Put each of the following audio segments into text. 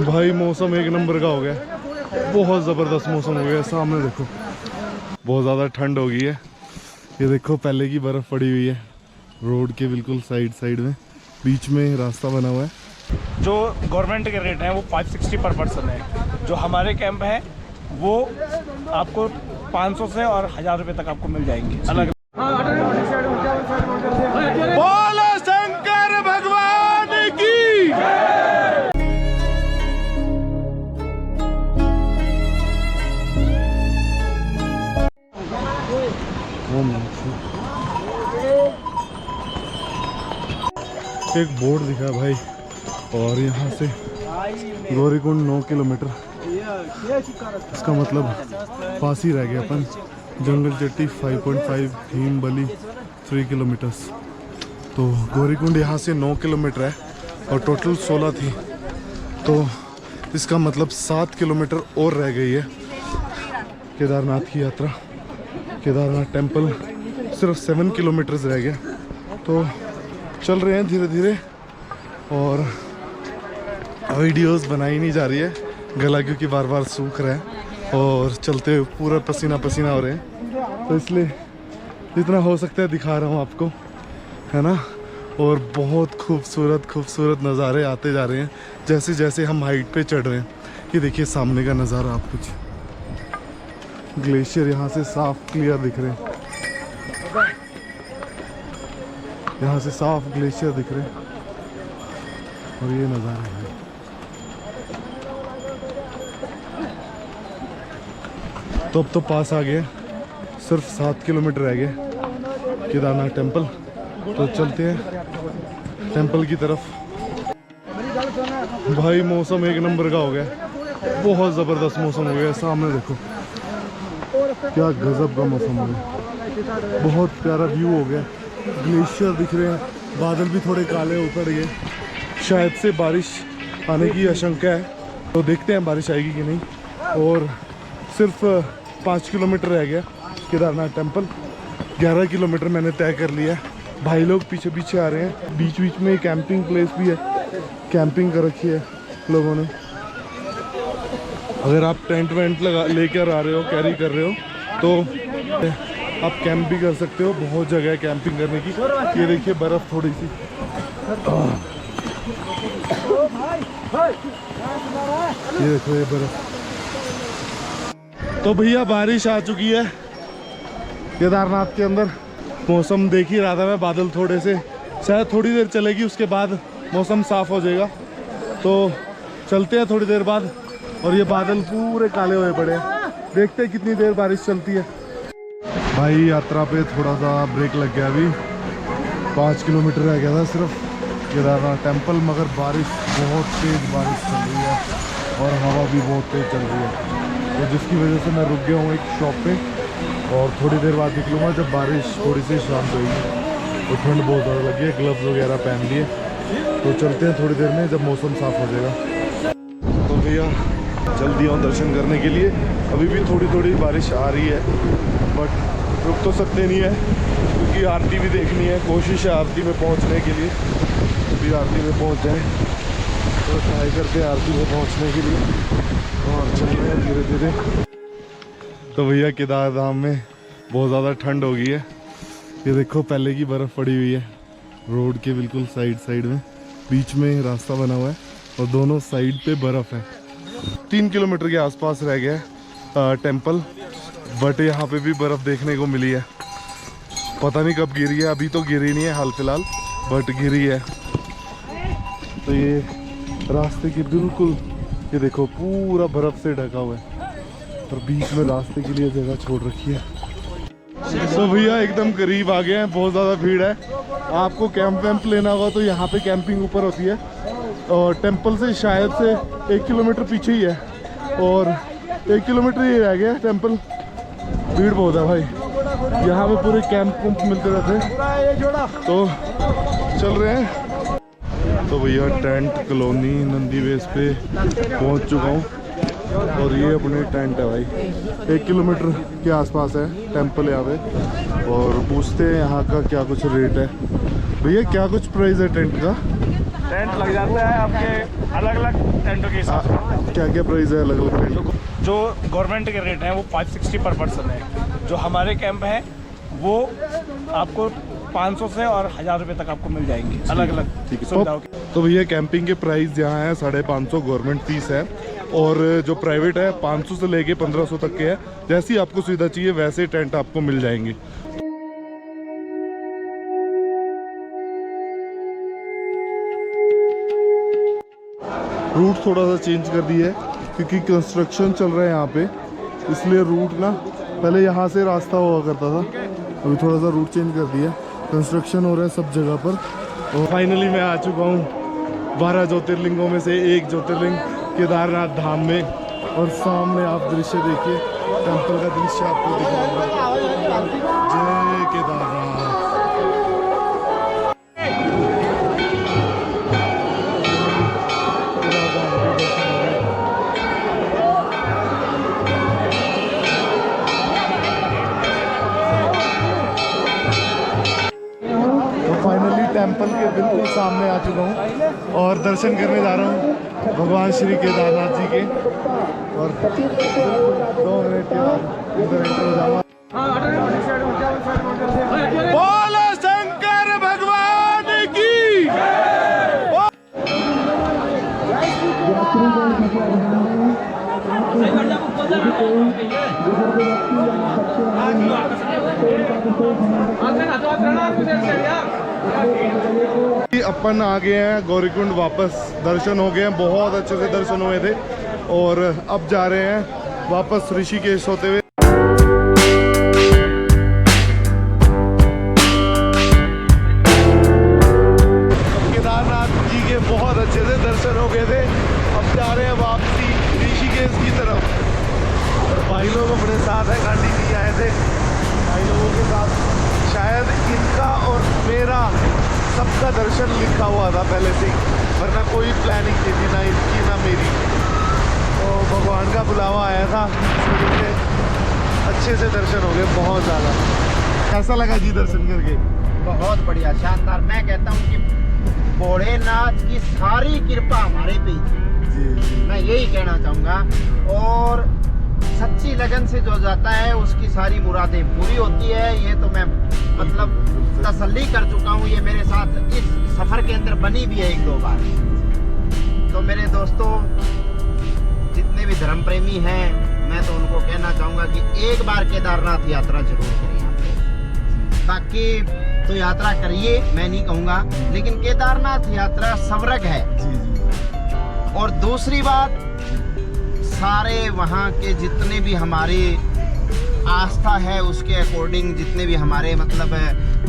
भाई मौसम एक नंबर का हो गया, बहुत ज़बरदस्त मौसम हो गया। सामने देखो बहुत ज़्यादा ठंड हो गई है। ये देखो पहले की बर्फ़ पड़ी हुई है रोड के बिल्कुल साइड में, बीच में रास्ता बना हुआ है। जो गवर्नमेंट के रेट हैं वो 560 पर पर्सन है। जो हमारे कैंप है वो आपको 500 से और 1000 रुपये तक आपको मिल जाएंगे अलग। बोलो शंकर भगवान की। एक बोर्ड दिखा भाई, और यहाँ से गौरीकुंड 9 किलोमीटर, इसका मतलब पास ही रह गया अपन। जंगल चट्टी 5.5, भीम बली 3 किलोमीटर्स। तो गौरीकुंड यहाँ से 9 किलोमीटर है और टोटल 16 थी, तो इसका मतलब 7 किलोमीटर और रह गई है केदारनाथ की यात्रा। केदारनाथ टेम्पल सिर्फ 7 किलोमीटर्स रह गया। तो चल रहे हैं धीरे धीरे, और वीडियोस बनाई नहीं जा रही है, गला क्योंकि बार बार सूख रहा है और चलते हुए पूरा पसीना पसीना हो रहे हैं, तो इसलिए जितना हो सकता है दिखा रहा हूँ आपको, है ना। और बहुत खूबसूरत नज़ारे आते जा रहे हैं जैसे जैसे हम हाइट पे चढ़ रहे हैं। ये देखिए सामने का नज़ारा, आप कुछ ग्लेशियर यहाँ से साफ क्लियर दिख रहे हैं, यहाँ से साफ ग्लेशियर दिख रहे हैं, और ये नज़ारा है। तो अब तो पास आ गए, सिर्फ 7 किलोमीटर रह गए केदारनाथ टेम्पल। तो चलते हैं टेम्पल की तरफ। भाई मौसम एक नंबर का हो गया, बहुत ज़बरदस्त मौसम हो गया। सामने देखो क्या गजब का मौसम हो गया, बहुत प्यारा व्यू हो गया। ग्लेशियर दिख रहे हैं, बादल भी थोड़े काले उतर गए, शायद से बारिश आने की आशंका है, तो देखते हैं बारिश आएगी कि नहीं। और सिर्फ 5 किलोमीटर रह गया केदारनाथ टेम्पल। 11 किलोमीटर मैंने तय कर लिया है। भाई लोग पीछे पीछे आ रहे हैं, बीच बीच में कैंपिंग प्लेस भी है, कैंपिंग कर रखी है लोगों ने। अगर आप टेंट वेंट लगा लेकर आ रहे हो, कैरी कर रहे हो, तो आप कैंप भी कर सकते हो। बहुत जगह है कैंपिंग करने की। ये देखिए बर्फ़ थोड़ी सी, ये देखो ये बर्फ़। तो भैया बारिश आ चुकी है केदारनाथ के अंदर। मौसम देख ही रहा था मैं, बादल थोड़े से, शायद थोड़ी देर चलेगी, उसके बाद मौसम साफ़ हो जाएगा। तो चलते हैं थोड़ी देर बाद, और ये बादल पूरे काले हुए पड़े हैं, देखते हैं कितनी देर बारिश चलती है। भाई यात्रा पे थोड़ा सा ब्रेक लग गया, अभी 5 किलोमीटर रह गया था सिर्फ केदारनाथ टेम्पल, मगर बारिश बहुत तेज़ बारिश चल रही है और हवा भी बहुत तेज़ चल रही है, तो जिसकी वजह से मैं रुक गया हूँ एक शॉप पे, और थोड़ी देर बाद निकलूँगा जब बारिश थोड़ी सी शांत होगी। तो ठंड बहुत ज़्यादा लगी है, ग्लव्स वगैरह पहन लिए। तो चलते हैं थोड़ी देर में जब मौसम साफ़ हो जाएगा। तो भैया जल्दी दिया हूँ दर्शन करने के लिए। अभी भी थोड़ी थोड़ी बारिश आ रही है, बट रुक तो सकते नहीं है क्योंकि आरती भी देखनी है। कोशिश है आरती में पहुंचने के लिए, अभी आरती में पहुंच जाए, तो ट्राई करते हैं आरती में पहुंचने के लिए, और चल रहे हैं धीरे धीरे। तो भैया केदारधाम में बहुत ज़्यादा ठंड हो गई है। ये देखो पहले की बर्फ़ पड़ी हुई है रोड के बिल्कुल साइड में, बीच में रास्ता बना हुआ है और दोनों साइड पे बर्फ़ है। 3 किलोमीटर के आसपास रह गया टेम्पल, बट यहाँ पे भी बर्फ़ देखने को मिली है। पता नहीं कब गिरी है, अभी तो गिरी नहीं है हाल फिलहाल, बट गिरी है। तो ये रास्ते की बिल्कुल, ये देखो पूरा बर्फ़ से ढका हुआ है, और बीच में रास्ते के लिए जगह छोड़ रखी है। तो भैया एकदम करीब आ गए हैं, बहुत ज़्यादा भीड़ है। आपको कैंप वैम्प लेना होगा तो यहाँ पे कैंपिंग ऊपर होती है, और टेम्पल से शायद से 1 किलोमीटर पीछे ही है, और 1 किलोमीटर ही रह गया टेम्पल। भीड़ बहुत है भाई, यहाँ पे पूरे कैंप मिलते रहते हैं। तो चल रहे हैं। तो भैया टेंट कॉलोनी नंदी बेस पे पहुँच चुका हूँ, और ये अपने टेंट है भाई। 1 किलोमीटर के आसपास है टेंपल यहाँ पे, और पूछते हैं यहाँ का क्या कुछ रेट है। भैया क्या कुछ प्राइस है टेंट का? टेंट लग जाता है आपके अलग अलग टेंटों के हिसाब से। क्या क्या प्राइस है अलग अलग टेंट? जो गवर्नमेंट के रेट हैं वो 560 पर पर्सन है। जो हमारे कैंप हैं वो आपको 500 से और 1000 रुपये तक आपको मिल जाएंगे, अलग अलग ठीक है। सुविधाओं के। तो भैया कैंपिंग के प्राइस यहाँ है 550 गवर्नमेंट फीस है, और जो प्राइवेट है 500 से लेके 1500 तक के है। जैसी आपको सुविधा चाहिए वैसे टेंट आपको मिल जाएंगे। रूट थोड़ा सा चेंज कर दिया है क्योंकि कंस्ट्रक्शन चल रहा है यहाँ पे, इसलिए रूट ना पहले यहाँ से रास्ता हुआ करता था, अभी थोड़ा सा रूट चेंज कर दिया। कंस्ट्रक्शन हो रहा है सब जगह पर। और फाइनली मैं आ चुका हूँ 12 ज्योतिर्लिंगों में से एक ज्योतिर्लिंग केदारनाथ धाम में, और सामने आप दृश्य देखिए, टेंपल का दृश्य आपको दिखाऊंगा। जय केदारनाथ। फाइनली टेंपल के बिल्कुल सामने आ चुका हूँ और दर्शन करने जा रहा हूँ भगवान श्री केदारनाथ जी के। और 2 मिनट के बाद इधर एंटर हो जाऊंगा। बोलो शंकर भगवान की। अपन आ गए हैं गौरीकुंड वापस, दर्शन हो गए हैं, बहुत अच्छे से दर्शन हुए थे, और अब जा रहे हैं वापस ऋषिकेश होते हुए। केदारनाथ जी के बहुत अच्छे से दर्शन हो गए थे, अब जा रहे हैं वापसी ऋषिकेश की तरफ। और भाई लोग अपने साथ है, गाड़ी नहीं आए थे, भाई लोगों के साथ शायद इनका और मेरा सबका दर्शन लिखा हुआ था पहले से ही, वरना कोई प्लानिंग नहीं थी, ना इनकी ना मेरी। तो भगवान का बुलावा आया था, इस वजह से अच्छे से दर्शन हो गए, बहुत ज़्यादा। कैसा लगा जी दर्शन करके? बहुत बढ़िया, शानदार। मैं कहता हूँ कि भोलेनाथ की सारी कृपा हमारे पे ही, मैं यही कहना चाहूँगा। और सच्ची लगन से जो जाता है उसकी सारी मुरादें पूरी होती है, ये तो मैं मतलब तसल्ली कर चुका हूँ। ये मेरे साथ इस सफ़र के अंदर बनी भी है 1-2 बार। तो मेरे दोस्तों जितने भी धर्म प्रेमी हैं, मैं तो उनको कहना चाहूँगा कि एक बार केदारनाथ यात्रा जरूर करें आप लोग। बाकी तो यात्रा करिए, मैं नहीं कहूँगा, लेकिन केदारनाथ यात्रा स्वर्ग है। और दूसरी बात, सारे वहाँ के जितने भी हमारे आस्था है उसके अकॉर्डिंग जितने भी हमारे मतलब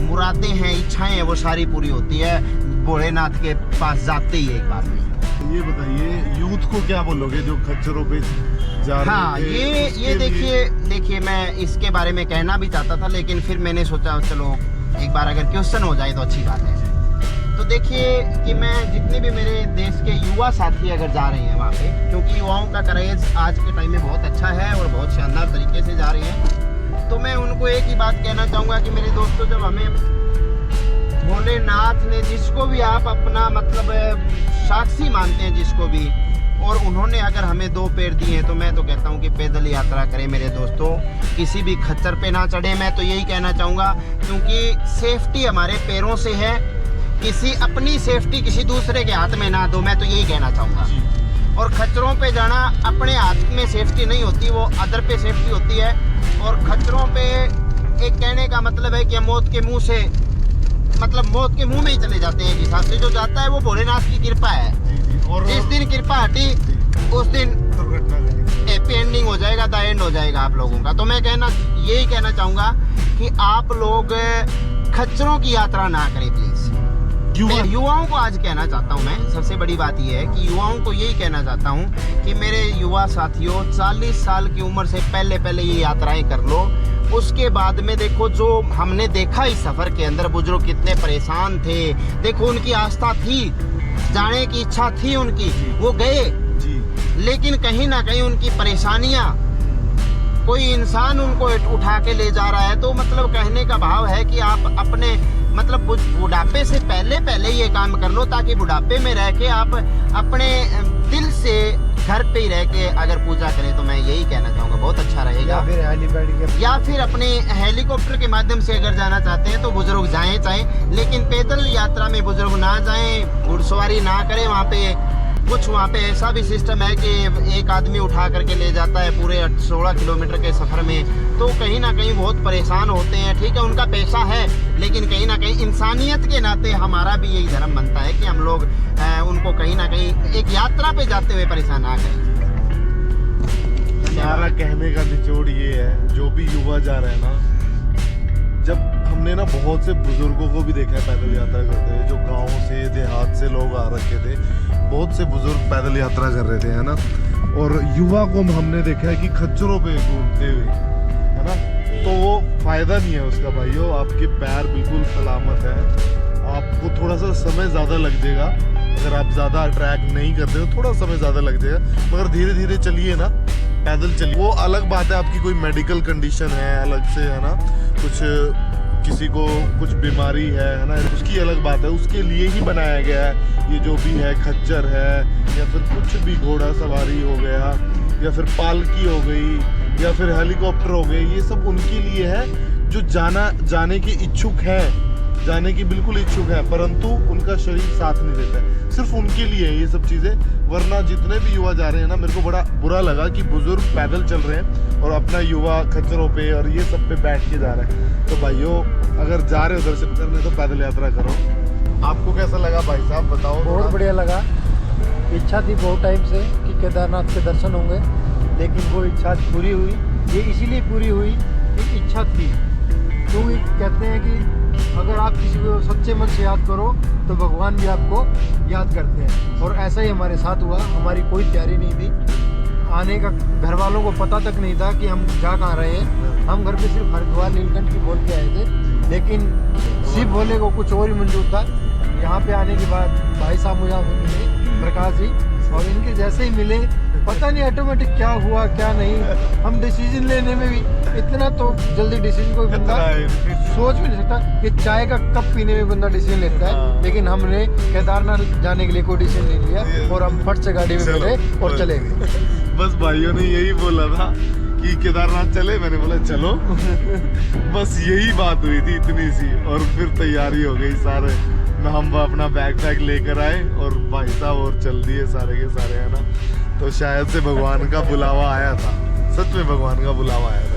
मुरादें हैं, इच्छाएं हैं, वो सारी पूरी होती है भोलेनाथ के पास जाते ही एक बार में। ये बताइए यूथ को क्या बोलोगे जो खच्चरों पे जा रहे हाँ, ये देखिए मैं इसके बारे में कहना भी चाहता था, लेकिन फिर मैंने सोचा चलो एक बार अगर क्वेश्चन हो जाए तो अच्छी बात है। तो देखिए कि मैं जितने भी मेरे देश के युवा साथी अगर जा रहे हैं वहाँ पे, क्योंकि युवाओं का क्रेज आज के टाइम में बहुत अच्छा है और बहुत शानदार तरीके से जा रहे हैं, तो मैं उनको एक ही बात कहना चाहूँगा कि मेरे दोस्तों, जब हमें भोलेनाथ ने, जिसको भी आप अपना मतलब साक्षी मानते हैं जिसको भी, और उन्होंने अगर हमें 2 पैर दिए हैं, तो मैं तो कहता हूँ कि पैदल यात्रा करें मेरे दोस्तों, किसी भी खच्चर पे ना चढ़े। मैं तो यही कहना चाहूँगा, क्योंकि सेफ्टी हमारे पैरों से है, किसी अपनी सेफ्टी किसी दूसरे के हाथ में ना दो, मैं तो यही कहना चाहूँगा। और खच्चरों पे जाना अपने हाथ में सेफ्टी नहीं होती, वो अदर पे सेफ्टी होती है। और खच्चरों पे एक कहने का मतलब है कि मौत के मुंह से, मतलब मौत के मुंह में ही चले जाते हैं। हिसाब से जो जाता है वो भोलेनाथ की कृपा है, और जिस दिन कृपा हटी उस दिन हैप्पी एंडिंग हो जाएगा, द एंड हो जाएगा आप लोगों का। तो मैं यही कहना चाहूँगा कि आप लोग खच्चरों की यात्रा ना करें प्लीज़। युवाओं को आज कहना चाहता हूं, मैं सबसे बड़ी बात यह है कि युवाओं को यही कहना चाहता हूं कि मेरे युवा साथियों, 40 साल की उम्र से पहले ये यात्राएं कर लो। उसके बाद में देखो, जो हमने देखा इस सफ़र के अंदर, बुजुर्ग कितने परेशान थे। देखो उनकी आस्था थी, जाने की इच्छा थी उनकी, वो गए, लेकिन कहीं ना कहीं उनकी परेशानियां, कोई इंसान उनको उठा के ले जा रहा है। तो मतलब कहने का भाव है कि आप अपने मतलब बुढ़ापे से पहले ये काम कर लो, ताकि बुढ़ापे में रह के आप अपने दिल से घर पे ही रह के अगर पूजा करें, तो मैं यही कहना चाहूँगा बहुत अच्छा रहेगा। या फिर अपने हेलीकॉप्टर के माध्यम से अगर जाना चाहते हैं तो बुजुर्ग जाएं चाहे, लेकिन पैदल यात्रा में बुजुर्ग ना जाएं, घुड़सवारी ना करें। वहाँ पे कुछ ऐसा भी सिस्टम है कि एक आदमी उठा करके ले जाता है पूरे 16 किलोमीटर के सफ़र में, तो कहीं ना कहीं बहुत परेशान होते हैं। ठीक है, उनका पैसा है, लेकिन कहीं ना कहीं इंसानियत के नाते हमारा भी यही धर्म बनता है कि हम लोग उनको कहीं ना कहीं एक यात्रा पे जाते हुए परेशान ना करें। हमारा कहने का निचोड़ ये है, जो भी युवा जा रहे हैं ना, जब हमने ना बहुत से बुजुर्गों को भी देखा है पैदल यात्रा करते हुए, जो गाँव से देहात से लोग आ रखे थे, बहुत से बुजुर्ग पैदल यात्रा कर रहे थे, है ना। और युवा को हमने देखा है कि खच्चरों पे घूमते हुए, है ना। तो वो फायदा नहीं है उसका भाइयों, आपके पैर बिल्कुल सलामत है, आपको थोड़ा सा समय ज़्यादा लग जाएगा अगर आप ज़्यादा ट्रैक नहीं करते हो, थोड़ा समय ज़्यादा लग जाएगा, मगर धीरे धीरे चलिए ना, पैदल चलिए। वो अलग बात है, आपकी कोई मेडिकल कंडीशन है अलग से, है ना, कुछ किसी को कुछ बीमारी है ना, उसकी अलग बात है, उसके लिए ही बनाया गया है ये जो भी है, खच्चर है या फिर कुछ भी घोड़ा सवारी हो गया या फिर पालकी हो गई या फिर हेलीकॉप्टर हो गई, ये सब उनके लिए है जो जाने की इच्छुक है, जाने की बिल्कुल इच्छुक है, परंतु उनका शरीर साथ नहीं देता है, सिर्फ उनके लिए है ये सब चीज़ें। वरना जितने भी युवा जा रहे हैं ना, मेरे को बड़ा बुरा लगा कि बुजुर्ग पैदल चल रहे हैं और अपना युवा खच्चरों पे और ये सब पे बैठ के जा रहा है। तो भाइयों, अगर जा रहे हो दर्शन करने तो पैदल यात्रा करो। आपको कैसा लगा भाई साहब, बताओ। बहुत बढ़िया लगा। इच्छा थी बहुत टाइम से कि केदारनाथ के दर्शन होंगे, लेकिन वो इच्छा पूरी हुई। ये इसीलिए पूरी हुई कि इच्छा थी, क्योंकि कहते हैं कि अगर आप किसी को सच्चे मन से याद करो तो भगवान भी आपको याद करते हैं, और ऐसा ही हमारे साथ हुआ। हमारी कोई तैयारी नहीं थी आने का, घर वालों को पता तक नहीं था कि हम जा कहाँ रहे हैं। हम घर पे सिर्फ हरिद्वार नीलकंठ की बोल के आए थे, लेकिन शिव भोले को कुछ और ही मंजूर था। यहाँ पे आने के बाद भाई साहब मुझे मिले, प्रकाश जी, और इनके जैसे ही मिले, पता नहीं ऑटोमेटिक क्या हुआ क्या नहीं। हम डिसीजन लेने में भी इतना तो जल्दी डिसीजन कोई बंदा सोच भी नहीं सकता कि चाय का कप पीने में बंदा डिसीजन लेता है, लेकिन हमने केदारनाथ जाने के लिए कोई डिसीजन नहीं लिया और हम फट से गाड़ी में बैठे और चले गए। बस भाइयों ने यही बोला था कि केदारनाथ चले, मैंने बोला चलो। बस यही बात हुई थी इतनी सी, और फिर तैयारी हो गई सारे, हम अपना बैग लेकर आए और भाई साहब और चल दिए सारे के सारे, है ना। तो शायद से भगवान का बुलावा आया था, सच में भगवान का बुलावा आया था।